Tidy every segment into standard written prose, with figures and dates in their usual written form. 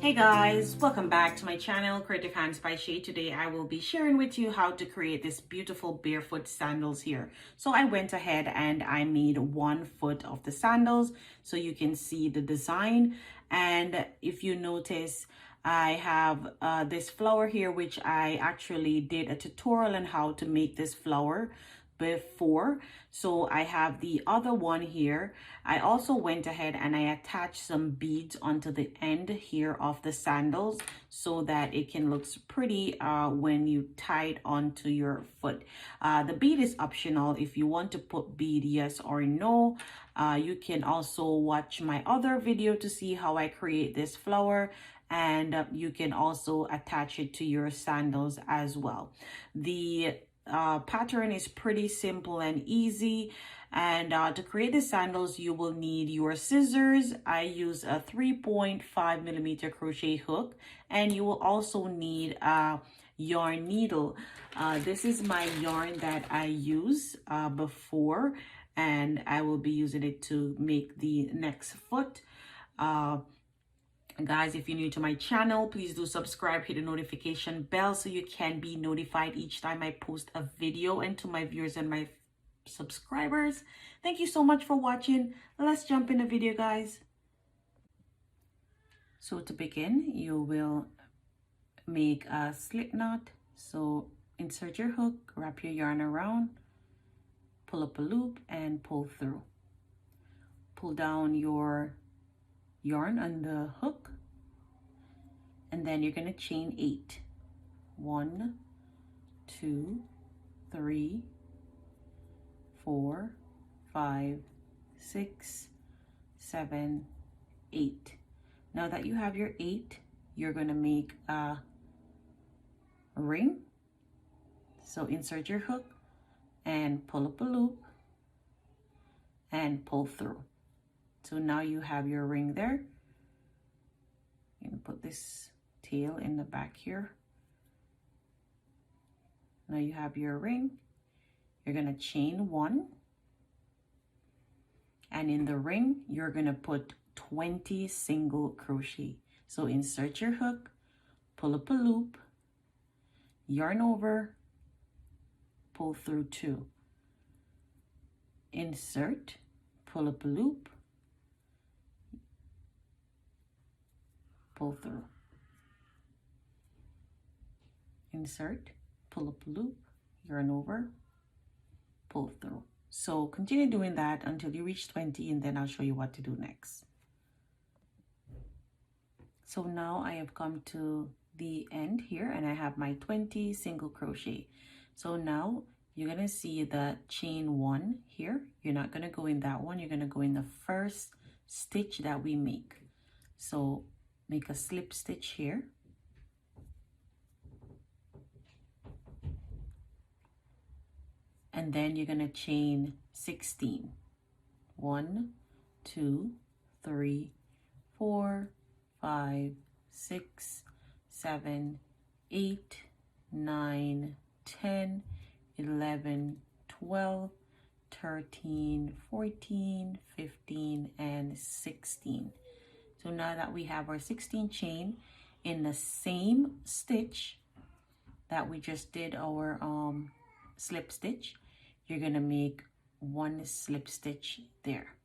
Hey guys, welcome back to my channel, Creative Hands by Shay. Today I will be sharing with you how to create this beautiful barefoot sandals here. So I went ahead and I made 1 foot of the sandals so you can see the design. And if you notice, I have this flower here, which I actually did a tutorial on how to make this flower before. So I have the other one here. I also went ahead and I attached some beads onto the end here of the sandals so that it can look pretty when you tie it onto your foot. The bead is optional. If you want to put bead, yes or no. You can also watch my other video to see how I create this flower, and you can also attach it to your sandals as well. The pattern is pretty simple and easy. And to create the sandals, you will need your scissors. I use a 3.5mm crochet hook, and you will also need a yarn needle. This is my yarn that I use before, and I will be using it to make the next foot. Guys, if you're new to my channel, please do subscribe, hit the notification bell so you can be notified each time I post a video. And to my viewers and my subscribers, thank you so much for watching. Let's jump in the video, guys. So to begin, you will make a slip knot. So insert your hook, wrap your yarn around, pull up a loop and pull through. Pull down your yarn on the hook, and then you're going to chain 8. 1, 2, 3, 4, 5, 6, 7, 8. Now that you have your 8, you're going to make a ring. So insert your hook and pull up a loop and pull through. So now you have your ring there. You can put this tail in the back here. Now you have your ring. You're going to chain 1. And in the ring, you're going to put 20 single crochet. So insert your hook, pull up a loop, yarn over, pull through 2. Insert, pull up a loop, pull through. Insert, pull up a loop, yarn over, pull through. So continue doing that until you reach 20, and then I'll show you what to do next. So now I have come to the end here and I have my 20 single crochet. So now you're going to see the chain 1 here. You're not going to go in that one. You're going to go in the first stitch that we make. So make a slip stitch here. And then you're going to chain 16. 1, 2, 3, 4, 5, 6, 7, 8, 9, 10, 11, 12, 13, 14, 15, and 16. So now that we have our 16 chain in the same stitch that we just did our slip stitch, you're going to make 1 slip stitch there.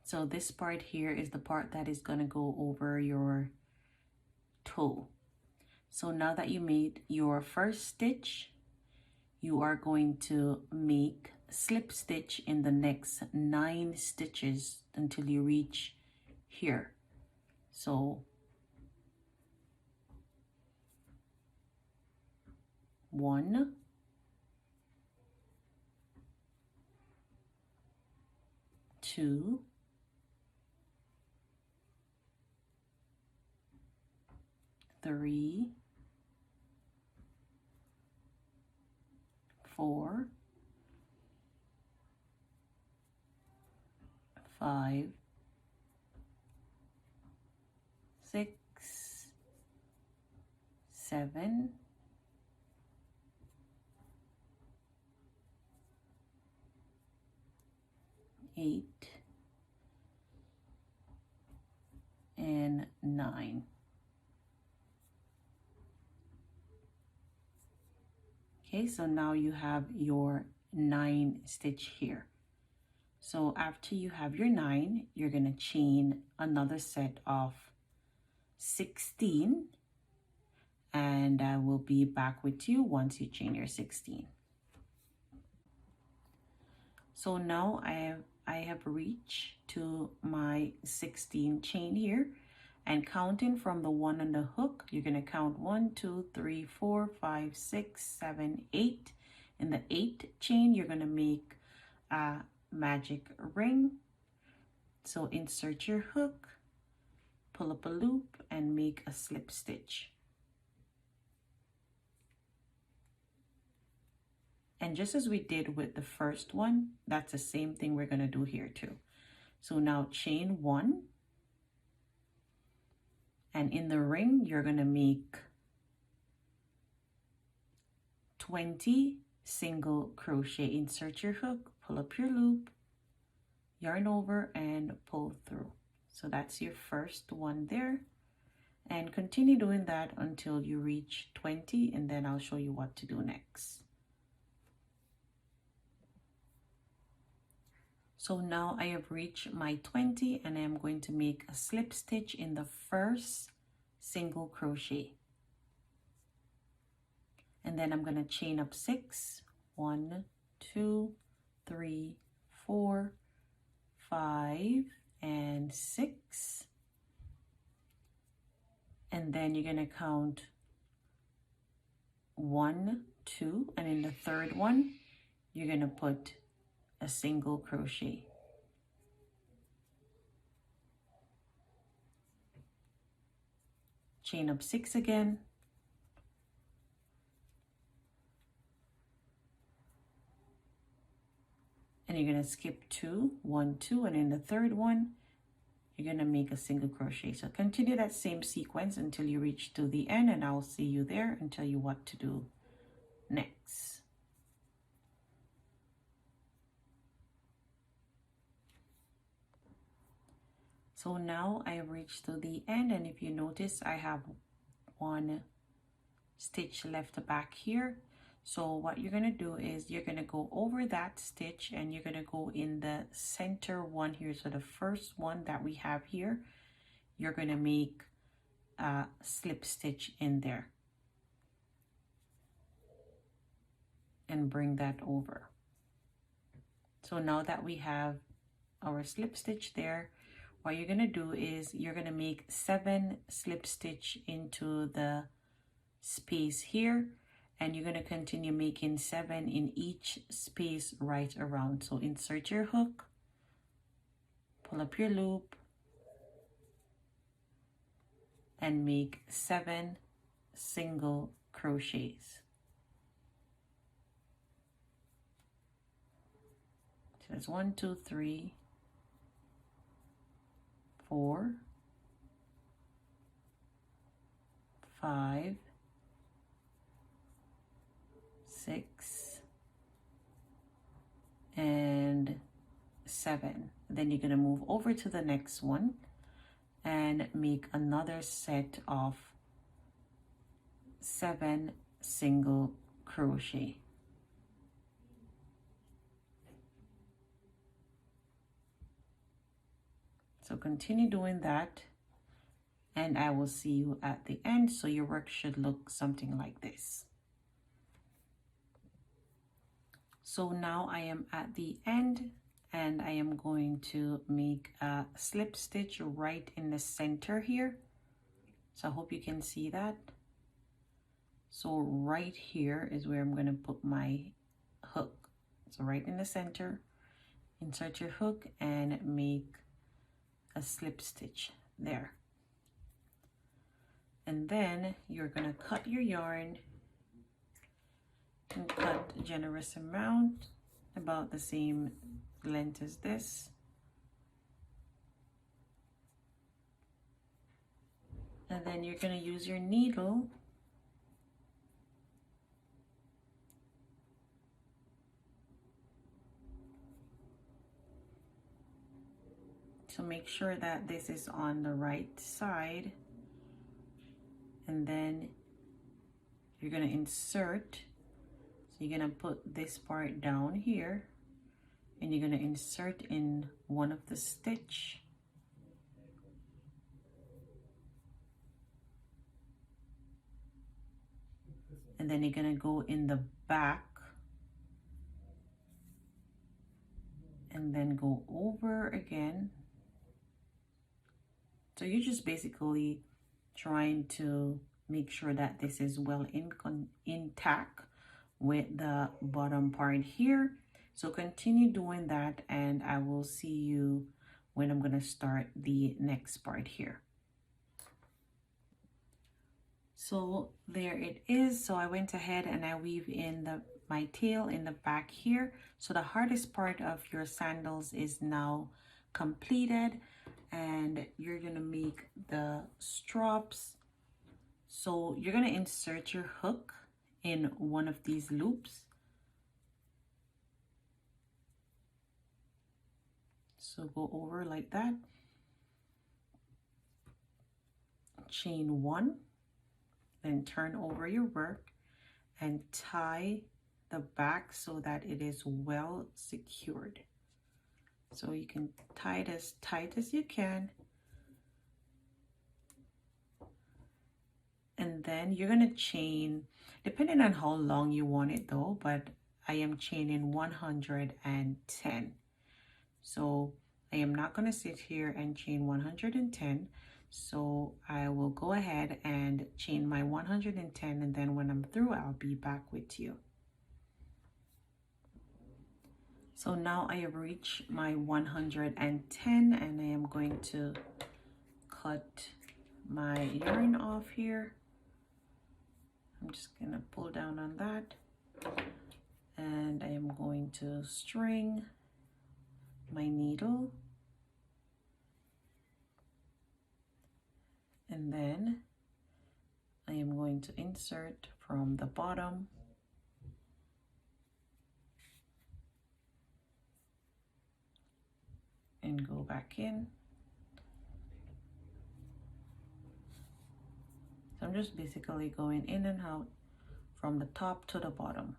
So this part here is the part that is going to go over your toe. So now that you made your first stitch, you are going to make slip stitch in the next 9 stitches until you reach here. So 1, 2, 3, 4, 5, 6, 7, 8 and 9. Okay, so now you have your 9 stitch here. So after you have your 9, you're going to chain another set of 16, and I will be back with you once you chain your 16. So now I have reached to my 16 chain here, and counting from the one on the hook, you're going to count 1, 2, 3, 4, 5, 6, 7, 8. In the 8th chain, you're going to make a magic ring. So insert your hook, pull up a loop, and make a slip stitch. And just as we did with the first one, that's the same thing we're going to do here too. So now chain 1, and in the ring you're going to make 20 single crochet. Insert your hook, pull up your loop, yarn over, and pull through. So that's your first one there, and continue doing that until you reach 20, and then I'll show you what to do next. So now I have reached my 20, and I am going to make a slip stitch in the first single crochet. And then I'm going to chain up 6. 1, 2, 3, 4, 5, and 6. And then you're going to count 1, 2, and in the third one, you're going to put a single crochet. Chain up 6 again. And you're going to skip 2, 1, 2, and in the third one, you're going to make a single crochet. So continue that same sequence until you reach to the end, and I'll see you there and tell you what to do next. So now I have reached to the end, and if you notice, I have 1 stitch left back here. So what you're going to do is you're going to go over that stitch, and you're going to go in the center one here. So the first one that we have here, you're going to make a slip stitch in there and bring that over. So now that we have our slip stitch there, what you're going to do is you're going to make 7 slip stitch into the space here, and you're going to continue making 7 in each space right around. So insert your hook, pull up your loop, and make 7 single crochets. So that's 1, 2, 3, 4, 5, 6, and 7. Then you're going to move over to the next one and make another set of 7 single crochet. So continue doing that, and I will see you at the end. So your work should look something like this. So now I am at the end, and I am going to make a slip stitch right in the center here. So I hope you can see that. So right here is where I'm going to put my hook. So right in the center, insert your hook and make a slip stitch there. And then you're going to cut your yarn and cut a generous amount, about the same length as this. And then you're going to use your needle So make sure that this is on the right side, and then you're going to insert. So you're going to put this part down here, and you're going to insert in one of the stitch. And then you're going to go in the back and then go over again. So you're just basically trying to make sure that this is well intact with the bottom part here. So continue doing that, and I will see you when I'm going to start the next part here. So there it is. So I went ahead and I weave in my tail in the back here. So the hardest part of your sandals is now completed, and you're gonna make the straps. So you're gonna insert your hook in one of these loops. So go over like that, chain one, then turn over your work and tie the back so that it is well secured. So you can tie it as tight as you can. And then you're going to chain, depending on how long you want it though, but I am chaining 110. So I am not going to sit here and chain 110. So I will go ahead and chain my 110, and then when I'm through, I'll be back with you. So now I have reached my 110, and I am going to cut my yarn off here. I'm just gonna pull down on that, and I am going to string my needle, and then I am going to insert from the bottom and go back in. So I'm just basically going in and out from the top to the bottom.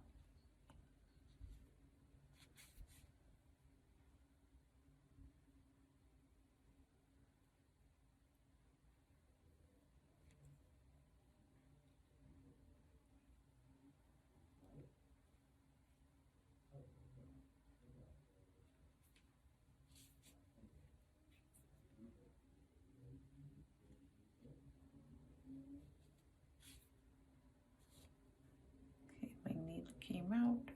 Okay, my needle came out.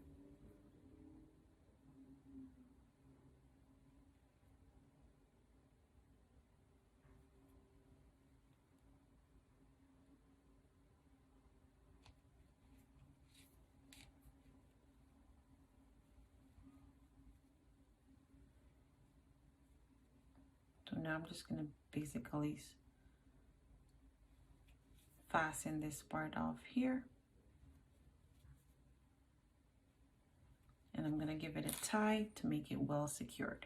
So now I'm just gonna basically fasten this part off here. And I'm gonna give it a tie to make it well secured.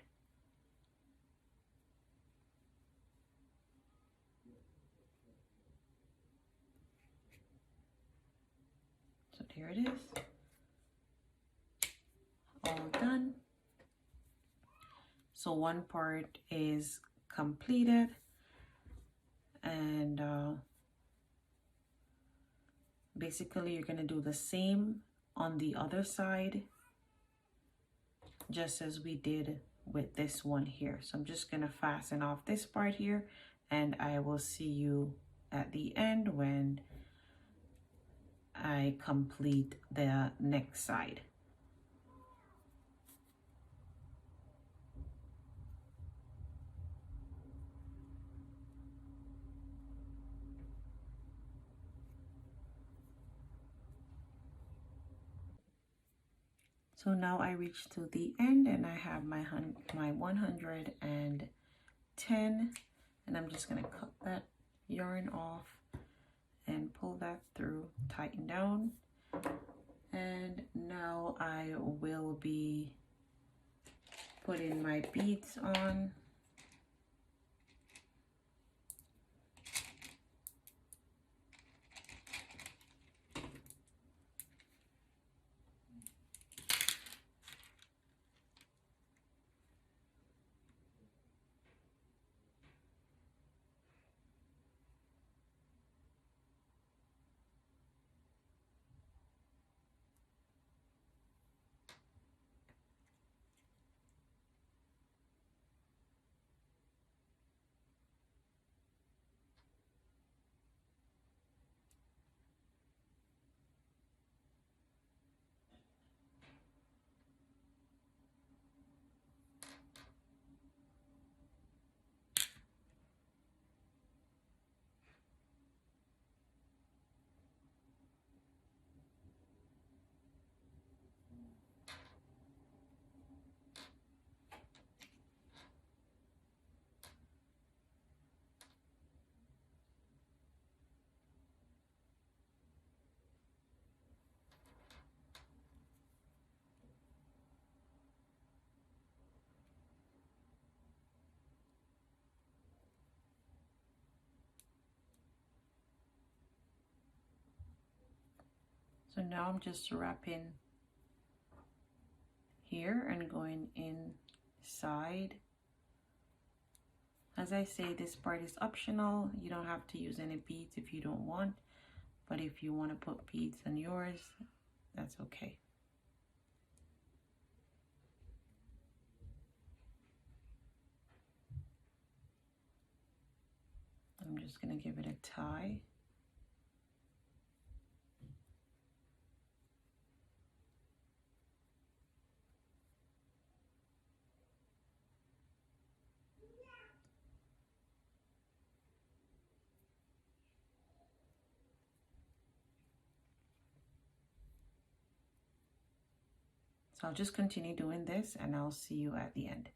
So there it is, all done. So one part is completed, and basically you're gonna do the same on the other side, just as we did with this one here. So I'm just gonna fasten off this part here, and I will see you at the end when I complete the next side. So now I reached to the end, and I have my 110, and I'm just gonna cut that yarn off and pull that through, tighten down. And now I will be putting my beads on. So now I'm just wrapping here and going inside. As I say, this part is optional. You don't have to use any beads if you don't want, but if you want to put beads on yours, that's okay. I'm just going to give it a tie. So I'll just continue doing this and I'll see you at the end.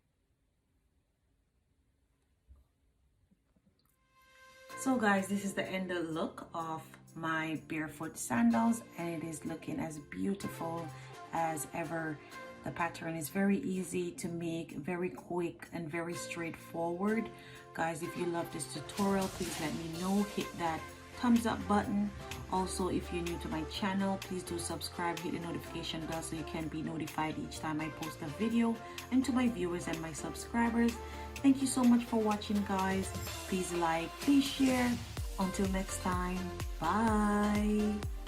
So guys, this is the end look of my barefoot sandals, and it is looking as beautiful as ever. The pattern is very easy to make, very quick and very straightforward. Guys, if you love this tutorial, please let me know. Hit that thumbs up button. Also, if you're new to my channel, please do subscribe, hit the notification bell so you can be notified each time I post a video. And to my viewers and my subscribers, thank you so much for watching, guys. Please like, please share. Until next time, bye.